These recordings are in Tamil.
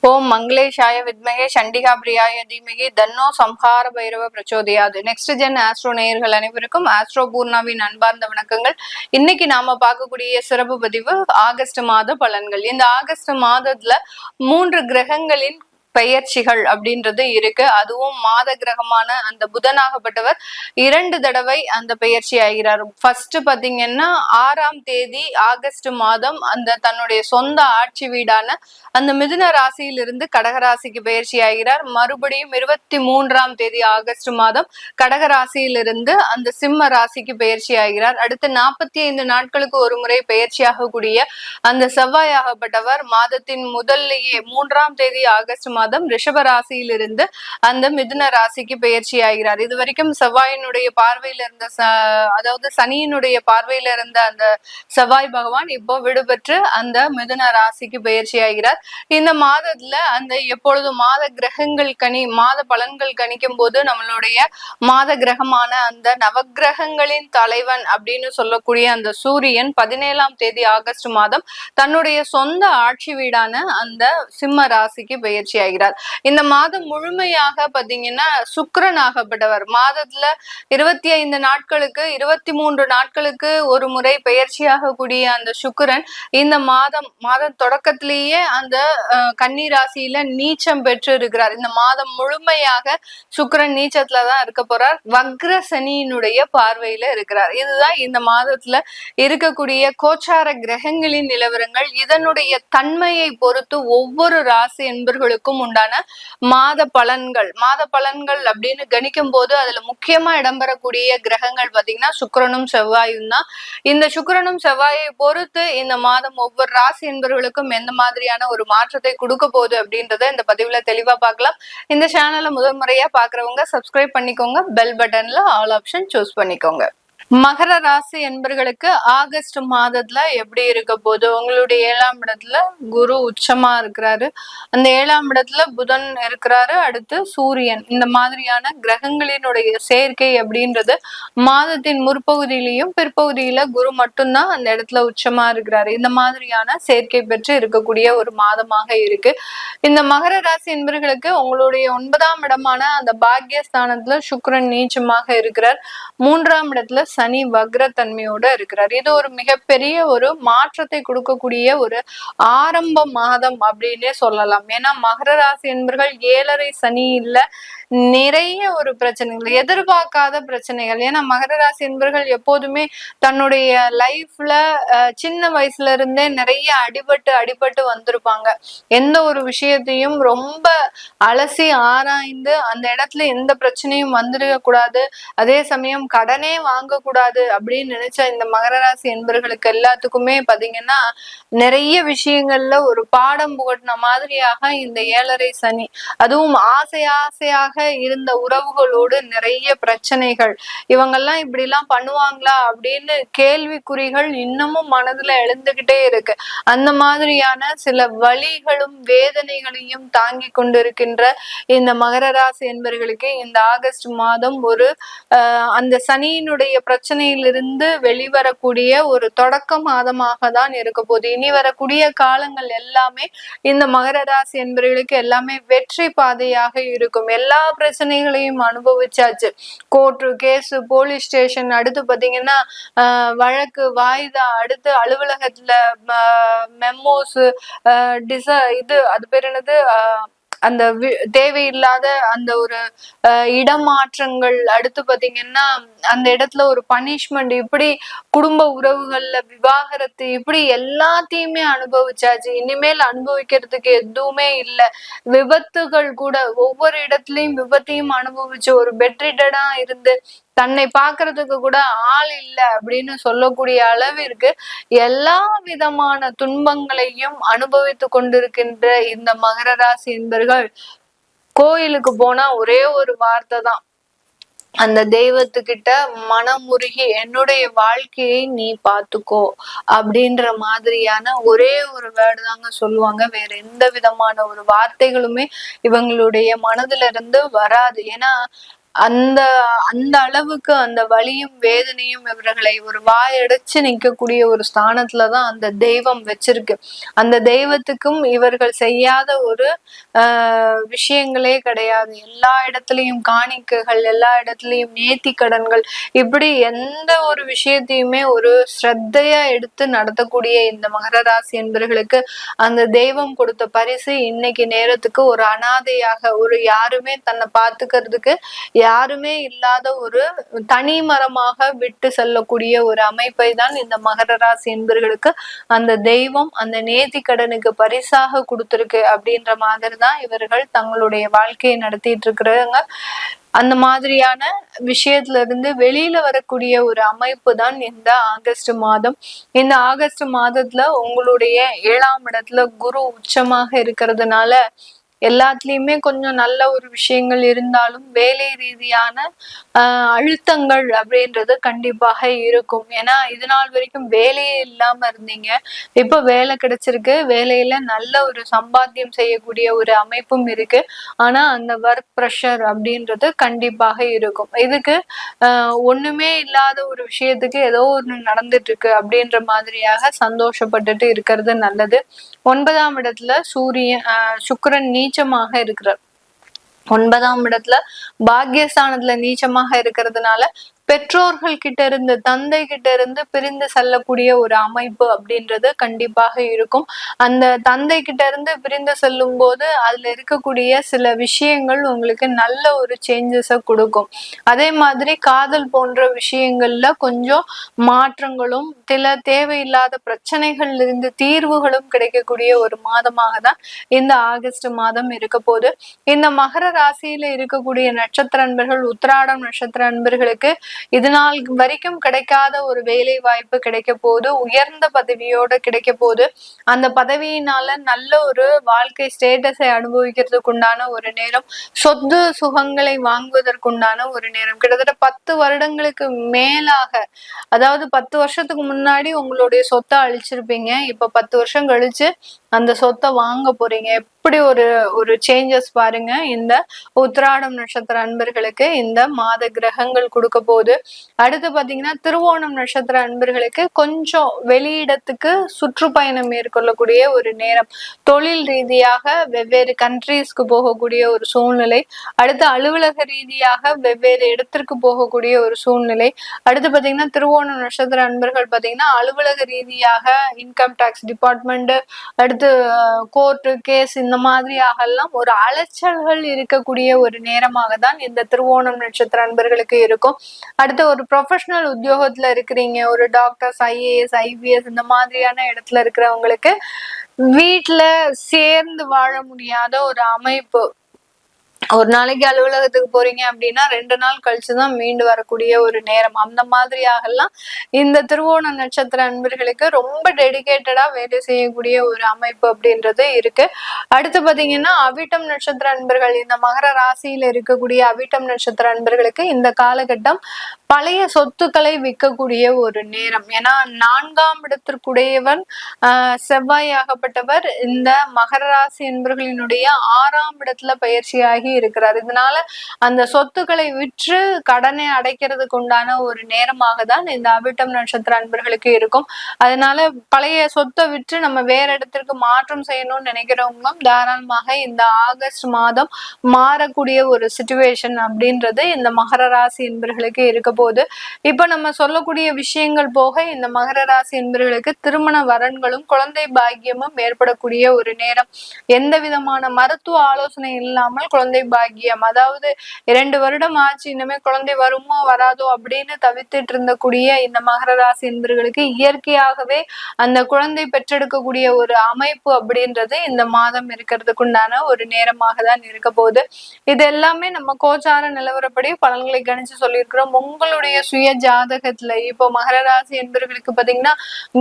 ஓம் மங்களேஷாய வித்மகே சண்டிகா பிரியாய தீமகி தன்னோ சம்ஹார பைரவ பிரச்சோதயாது. நெக்ஸ்ட் ஜென் ஆஸ்ட்ரோ நேயர்கள் அனைவருக்கும் ஆஸ்ட்ரோ பூர்ணாவின் அன்பார்ந்த வணக்கங்கள். இன்னைக்கு நாம பார்க்கக்கூடிய சிறப்பு பதிவு ஆகஸ்ட் மாத பலன்கள். இந்த ஆகஸ்ட் மாதத்துல 3 கிரகங்களின் பெயர்ச்சிகள் அப்படின்றது இருக்கு. அதுவும் மாத கிரகமான அந்த புதனாகப்பட்டவர் 2 தடவை அந்த பெயர்ச்சி ஆகிறார். ஃபர்ஸ்ட் பாத்தீங்கன்னா 6ஆம் தேதி ஆகஸ்ட் மாதம் அந்த தன்னுடைய சொந்த ஆட்சி வீடான அந்த மிதுன ராசியிலிருந்து கடகராசிக்கு பயிற்சி ஆகிறார். மறுபடியும் 23ஆம் தேதி ஆகஸ்ட் மாதம் கடகராசியிலிருந்து அந்த சிம்ம ராசிக்கு பயிற்சி ஆகிறார். அடுத்து 45 நாட்களுக்கு ஒரு முறை பயிற்சியாகக்கூடிய அந்த செவ்வாயாகப்பட்டவர் மாதத்தின் முதல்லையே 3ஆம் தேதி ஆகஸ்ட் மாதம் ரிஷப ராசியிலிருந்து அந்த மிதுன ராசிக்கு பயிற்சி ஆகிறார். இது வரைக்கும் செவ்வாயினுடைய பார்வையில இருந்த அதாவது சனியினுடைய பார்வையில இருந்த அந்த செவ்வாய் பகவான் இப்போ விடுபெற்று அந்த மிதுன ராசிக்கு பயிற்சி ஆகிறார். இந்த மாதத்துல அந்த எப்பொழுதும் மாத கிரகங்கள் மாத பலன்கள் கணிக்கும் போது நம்மளுடைய மாத கிரகமான அந்த நவகிரகங்களின் தலைவன் அப்படின்னு சொல்லக்கூடிய அந்த சூரியன் 17ஆம் தேதி ஆகஸ்ட் மாதம் தன்னுடைய சொந்த ஆட்சி வீடான அந்த சிம்ம ராசிக்கு பயிற்சி ஆகிறார். இந்த மாதம் முழுமையாக பாத்தீங்கன்னா சுக்கிரன் ஆகப்பட்டவர் மாதத்துல 25 நாட்களுக்கு 23 நாட்களுக்கு ஒரு முறை பயிற்சியாக கூடிய அந்த சுக்கிரன் இந்த மாதம் தொடக்கத்திலேயே அந்த கன்னி ராசியில நீச்சம் பெற்று இருக்கிறார். இந்த மாதம் முழுமையாக சுக்கிரன் நீச்சத்துலதான் இருக்க போறார். வக்ர சனியினுடைய பார்வையில இருக்கிறார். இதுதான் இந்த மாதத்துல இருக்கக்கூடிய கோச்சார கிரகங்களின் நிலவரங்கள். இதனுடைய தன்மையை பொறுத்து ஒவ்வொரு ராசி என்பர்களுக்கும் உண்டான மாத பலன்கள் அப்படின்னு கணிக்கும் போது அதுல முக்கியமா இடம்பெறக்கூடிய கிரகங்கள் பாத்தீங்கன்னா சுக்கிரனும் செவ்வாயும் தான். இந்த சுக்கிரனும் செவ்வாயை பொறுத்து இந்த மாதம் ஒவ்வொரு ராசி என்பவர்களுக்கும் எந்த மாதிரியான ஒரு மாற்றத்தை கொடுக்க போகுது அப்படின்றத இந்த பதிவுல தெளிவா பார்க்கலாம். இந்த சேனலை முதல் முறையா பாக்குறவங்க சப்ஸ்கிரைப் பண்ணிக்கோங்க. பெல் பட்டன்ல ஆல் ஆப்ஷன் சூஸ் பண்ணிக்கோங்க. மகர ராசி என்பர்களுக்கு ஆகஸ்ட் மாதத்துல எப்படி இருக்க போது? உங்களுடைய 7ஆம் இடத்துல குரு உச்சமா இருக்கிறாரு. அந்த 7ஆம் இடத்துல புதன் இருக்கிறாரு. அடுத்து சூரியன். இந்த மாதிரியான கிரகங்களினுடைய சேர்க்கை அப்படின்றது மாதத்தின் முற்பகுதியிலையும் பிற்பகுதியில குரு மட்டும்தான் அந்த இடத்துல உச்சமா இருக்கிறாரு. இந்த மாதிரியான சேர்க்கை பெற்று இருக்கக்கூடிய ஒரு மாதமாக இருக்கு. இந்த மகர ராசி என்பர்களுக்கு உங்களுடைய 9ஆம் இடமான அந்த பாக்யஸ்தானத்துல சுக்கிரன் நீச்சமாக இருக்கிறார். 3ஆம் இடத்துல சனி வக்ரத்தன்மையோட இருக்கிறார். இது ஒரு மிகப்பெரிய ஒரு மாற்றத்தை கொடுக்கக்கூடிய ஒரு ஆரம்ப மாதம் அப்படின்னே சொல்லலாம். ஏன்னா மகர ராசி என்பர்கள் 7.5 சனி இல்ல, நிறைய ஒரு பிரச்சனைகள், எதிர்பார்க்காத பிரச்சனைகள். ஏன்னா மகர ராசி என்பர்கள் எப்போதுமே தன்னுடைய லைஃப்ல சின்ன வயசுல இருந்தே நிறைய அடிபட்டு வந்திருப்பாங்க. எந்த ஒரு விஷயத்தையும் ரொம்ப அலசி ஆராய்ந்து அந்த இடத்துல எந்த பிரச்சனையும் வந்துருக்க கூடாது, அதே சமயம் கடனே வாங்கக்கூடாது அப்படின்னு நினைச்ச இந்த மகர ராசி என்பர்களுக்கு எல்லாத்துக்குமே பாத்தீங்கன்னா நிறைய விஷயங்கள்ல ஒரு பாடம் புகட்டின மாதிரியாக இந்த 7.5 சனி, அதுவும் ஆசையாக இருந்த உறவுகளோடு நிறைய பிரச்சனைகள், இவங்கெல்லாம் இப்படி எல்லாம் பண்ணுவாங்களா அப்படின்னு கேள்விக்குறிகள் இன்னமும் மனதுல எழுந்துகிட்டே இருக்கு. அந்த மாதிரியான சில வலிகளும் வேதனைகளையும் தாங்கி கொண்டிருக்கின்ற இந்த மகர ராசி என்பவர்களுக்கு இந்த ஆகஸ்ட் மாதம் ஒரு அந்த சனியினுடைய பிரச்சனையிலிருந்து வெளிவரக்கூடிய ஒரு தொடக்க மாதமாக தான் இருக்க போகுது. இனி வரக்கூடிய காலங்கள் எல்லாமே இந்த மகர ராசி என்பவர்களுக்கு எல்லாமே வெற்றி பாதையாக இருக்கும். எல்லா பிரச்சனைகளையும் அனுபவிச்சாச்சு. கோர்ட்டு கேஸு, போலீஸ் ஸ்டேஷன், அடுத்து பாத்தீங்கன்னா வழக்கு வாய்தா, அடுத்து அலுவலகத்துல மெமோஸ், அது பேர் என்னது, அந்த தேவையில்லாத அந்த ஒரு இடமாற்றங்கள், அடுத்து பாத்தீங்கன்னா அந்த இடத்துல ஒரு பனிஷ்மெண்ட், இப்படி குடும்ப உறவுகள்ல விவாகரத்து, இப்படி எல்லாத்தையுமே அனுபவிச்சாச்சு. இனிமேல் அனுபவிக்கிறதுக்கு எதுவுமே இல்லை. விபத்துகள் கூட ஒவ்வொரு இடத்துலயும் விபத்தையும் அனுபவிச்சு ஒரு பெட்ரிடடா இருந்து தன்னை பாக்குறதுக்கு கூட ஆள் இல்லை அப்படின்னு சொல்லக்கூடிய அளவிற்கு எல்லா விதமான துன்பங்களையும் அனுபவித்து கொண்டிருக்கின்ற இந்த மகர ராசி என்பர்கள் கோயிலுக்கு போனா ஒரே ஒரு வார்த்தை தான், அந்த தெய்வத்துக்கிட்ட மனமுருகி என்னுடைய வாழ்க்கையை நீ பாத்துக்கோ அப்படின்ற மாதிரியான ஒரே ஒரு வேர்டு தாங்க சொல்லுவாங்க. வேற எந்த விதமான ஒரு வார்த்தைகளுமே இவங்களுடைய மனதுல இருந்து வராது. ஏன்னா அந்த அந்த அளவுக்கு அந்த வலியும் வேதனையும் இவர்களை ஒரு வாயடைச்சு நிக்கக்கூடிய ஒரு ஸ்தானத்துலதான் அந்த தெய்வம் வச்சிருக்கு. அந்த தெய்வத்துக்கும் இவர்கள் செய்யாத ஒரு விஷயங்களே கிடையாது. எல்லா இடத்துலயும் காணிக்கைகள், எல்லா இடத்துலயும் நேர்த்தி கடன்கள், இப்படி எந்த ஒரு விஷயத்தையுமே ஒரு ஸ்ரத்தையா எடுத்து நடத்தக்கூடிய இந்த மகர ராசி என்பவர்களுக்கு அந்த தெய்வம் கொடுத்த பரிசு இன்னைக்கு நேரத்துக்கு ஒரு அனாதையாக, ஒரு யாருமே தன்னை பார்த்துக்கிறதுக்கு யாருமே இல்லாத ஒரு தனி மரமாக விட்டு செல்லக்கூடிய ஒரு அமைப்பை தான் இந்த மகர ராசி என்பவர்களுக்கு அந்த தெய்வம் அந்த நேர்த்தி கடனுக்கு பரிசாக கொடுத்திருக்கு. அப்படின்ற மாதிரி தான் இவர்கள் தங்களுடைய வாழ்க்கையை நடத்திட்டு இருக்கிறாங்க. அந்த மாதிரியான விஷயத்துல இருந்து வெளியில வரக்கூடிய ஒரு அமைப்பு தான் இந்த ஆகஸ்ட் மாதம். இந்த ஆகஸ்ட் மாதத்துல உங்களுடைய 7ஆம் இடத்துல குரு உச்சமாக இருக்கிறதுனால எல்லாத்துலயுமே கொஞ்சம் நல்ல ஒரு விஷயங்கள் இருந்தாலும் வேலை ரீதியான அழுத்தங்கள் அப்படின்றது கண்டிப்பாக இருக்கும். ஏன்னா இது நாள் வரைக்கும் வேலையே இல்லாம இருந்தீங்க, இப்ப வேலை கிடைச்சிருக்கு, வேலையில நல்ல ஒரு சம்பாத்தியம் செய்யக்கூடிய ஒரு அமைப்பும் இருக்கு. ஆனா அந்த ஒர்க் ப்ரெஷர் அப்படின்றது கண்டிப்பாக இருக்கும். இதுக்கு ஒண்ணுமே இல்லாத ஒரு விஷயத்துக்கு ஏதோ ஒண்ணு நடந்துட்டு இருக்கு அப்படின்ற மாதிரியாக சந்தோஷப்பட்டுட்டு இருக்கிறது நல்லது. 9ஆம் இடத்துல சூரியன் சுக்கிரன் நீச்சமாக இருக்கிறார். 9ஆம் இடத்துல பாக்யஸ்தானத்துல நீச்சமாக இருக்கிறதுனால பெற்றோர்கள் கிட்ட இருந்து, தந்தை கிட்ட இருந்து பிரிந்து செல்லக்கூடிய ஒரு அமைப்பு அப்படின்றது கண்டிப்பாக இருக்கும். அந்த தந்தை கிட்ட இருந்து பிரிந்து செல்லும் போது அதுல இருக்கக்கூடிய சில விஷயங்கள் உங்களுக்கு நல்ல ஒரு சேஞ்சஸ கொடுக்கும். அதே மாதிரி காதல் போன்ற விஷயங்கள்ல கொஞ்சம் மாற்றங்களும் சில தேவையில்லாத பிரச்சனைகள்ல இருந்து தீர்வுகளும் கிடைக்கக்கூடிய ஒரு மாதமாக தான் இந்த ஆகஸ்ட் மாதம் இருக்க போது. இந்த மகர ராசியில இருக்கக்கூடிய நட்சத்திர அன்பர்கள், உத்திராடம் நட்சத்திர அன்பர்களுக்கு இது நாள் வரைக்கும் கிடைக்காத ஒரு வேலை வாய்ப்பு கிடைக்க போது, உயர்ந்த பதவியோட கிடைக்க போது. அந்த பதவியினால நல்ல ஒரு வாழ்க்கை ஸ்டேட்டஸை அனுபவிக்கிறதுக்கு உண்டான ஒரு நேரம், சொத்து சுகங்களை வாங்குவதற்குண்டான ஒரு நேரம். கிட்டத்தட்ட 10 வருடங்களுக்கு மேலாக, அதாவது 10 வருஷத்துக்கு முன்னாடி உங்களுடைய சொத்தை அழிச்சிருப்பீங்க, இப்ப 10 வருஷம் கழிச்சு அந்த சொத்தை வாங்க போறீங்க. எப்படி ஒரு சேஞ்சஸ் பாருங்க இந்த உத்திராடம் நட்சத்திர அன்பர்களுக்கு இந்த மாத கிரகங்கள் கொடுக்க போகுது. அடுத்து பாத்தீங்கன்னா திருவோணம் நட்சத்திர அன்பர்களுக்கு கொஞ்சம் வெளியிடத்துக்கு சுற்றுப்பயணம் மேற்கொள்ளக்கூடிய ஒரு நேரம், தொழில் ரீதியாக வெவ்வேறு கண்ட்ரீஸ்க்கு போகக்கூடிய ஒரு சூழ்நிலை, அடுத்து அலுவலக ரீதியாக வெவ்வேறு இடத்திற்கு போகக்கூடிய ஒரு சூழ்நிலை. அடுத்து பாத்தீங்கன்னா திருவோணம் நட்சத்திர அன்பர்கள் பாத்தீங்கன்னா அலுவலக ரீதியாக இன்கம் டாக்ஸ் டிபார்ட்மெண்ட், அடுத்து கோர்ட்டு கேஸ், இந்த மாதிரியாக எல்லாம் ஒரு அலைச்சல்கள் இருக்கக்கூடிய ஒரு நேரமாக தான் இந்த திருவோணம் நட்சத்திர அன்பர்களுக்கு இருக்கும். அடுத்து ஒரு ப்ரொஃபஷனல் உத்தியோகத்துல இருக்கிறீங்க, ஒரு டாக்டர்ஸ், IAS IPS இந்த மாதிரியான இடத்துல இருக்கிறவங்களுக்கு வீட்டுல சேர்ந்து வாழ முடியாத ஒரு அமைப்பு. ஒரு நாளைக்கு அலுவலகத்துக்கு போறீங்க அப்படின்னா 2 நாள் கழிச்சுதான் மீண்டு வரக்கூடிய ஒரு நேரம். அந்த மாதிரியாக எல்லாம் இந்த திருவோண நட்சத்திர அன்பர்களுக்கு ரொம்ப டெடிகேட்டடா வேலை செய்யக்கூடிய ஒரு அமைப்பு அப்படின்றது இருக்கு. அடுத்து பாத்தீங்கன்னா அவிட்டம் நட்சத்திர அன்பர்கள், இந்த மகர ராசியில இருக்கக்கூடிய அவிட்டம் நட்சத்திர அன்பர்களுக்கு இந்த காலகட்டம் பழைய சொத்துக்களை விற்கக்கூடிய ஒரு நேரம். ஏன்னா 4ஆம் இடத்திற்குடையவன் செவ்வாயாகப்பட்டவர் இந்த மகர ராசி என்பவர்களினுடைய 6ஆம் இடத்துல பயிற்சியாகி இருக்கிறார். இதனால அந்த சொத்துக்களை விற்று கடனை அடைக்கிறதுக்கு உண்டான ஒரு நேரமாக தான் இந்த அவிட்டம் நட்சத்திர அன்பர்களுக்கு இருக்கும். அதனால பழைய சொத்தை விற்று நம்ம வேற இடத்திற்கு மாற்றம் செய்யணும்னு நினைக்கிறவங்களும் தாராளமாக இந்த ஆகஸ்ட் மாதம் மாறக்கூடிய ஒரு சிச்சுவேஷன் அப்படின்றது இந்த மகர ராசி என்பவர்களுக்கு இருக்க போது. இப்ப நம்ம சொல்லக்கூடிய விஷயங்கள் போக இந்த மகர ராசி என்பவர்களுக்கு திருமண வரன்களும் குழந்தை பாக்கியமும் ஏற்படக்கூடிய ஒரு நேரம். எந்த விதமான மருத்துவ ஆலோசனை இல்லாமல் குழந்தை பாக்கியம், அதாவது 2 வருடம் ஆச்சு இனிமே குழந்தை வருமோ வராதோ அப்படின்னு தவித்துட்டு இருந்தக்கூடிய இந்த மகர ராசி என்பவர்களுக்கு இயற்கையாகவே அந்த குழந்தை பெற்றெடுக்கக்கூடிய ஒரு அமைப்பு அப்படின்றது இந்த மாதம் இருக்கிறதுக்குண்டான ஒரு நேரமாக தான் இருக்க போகுது. இது எல்லாமே நம்ம கோச்சார நிலவரப்படி பலன்களை கணிச்சு சொல்லியிருக்கிறோம். உங்களுடைய சுய ஜாதகத்துல இப்போ மகர ராசி என்பவர்களுக்கு பாத்தீங்கன்னா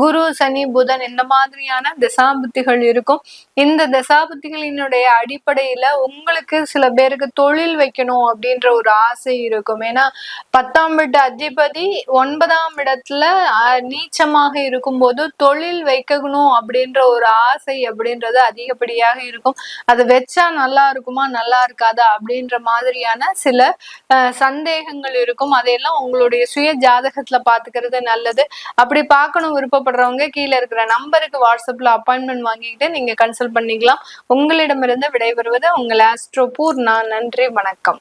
குரு சனி புதன் இந்த மாதிரியான தசாபுத்திகள் இருக்கும். இந்த தசாபுத்திகளினுடைய அடிப்படையில உங்களுக்கு சில பேருக்கு தொழில் வைக்கணும் அப்படின்ற ஒரு ஆசை இருக்கும். ஏன்னா 10ஆம் வீட்டு அதிபதி 9ஆம் இடத்துல நீச்சமாக இருக்கும்போது தொழில் வைக்கணும் அப்படின்ற ஒரு ஆசை அப்படின்றது அதிகப்படியாக இருக்கும். அது வச்சா நல்லா இருக்குமா நல்லா இருக்காதா அப்படின்ற மாதிரியான சில சந்தேகங்கள் இருக்கும். அதையெல்லாம் உங்களுடைய சுய ஜாதகத்துல பாத்துக்கிறது நல்லது. அப்படி பார்க்கணும் விருப்பப்படுறவங்க கீழே இருக்கிற நம்பருக்கு வாட்ஸ்அப்ல அப்பாயின்மெண்ட் வாங்கிக்கிட்டு நீங்க கன்சல்ட் பண்ணிக்கலாம். உங்களிடமிருந்து விடைபெறுவது உங்கள் ஆஸ்ட்ரோ பூர்ணா. நன்றி, வணக்கம்.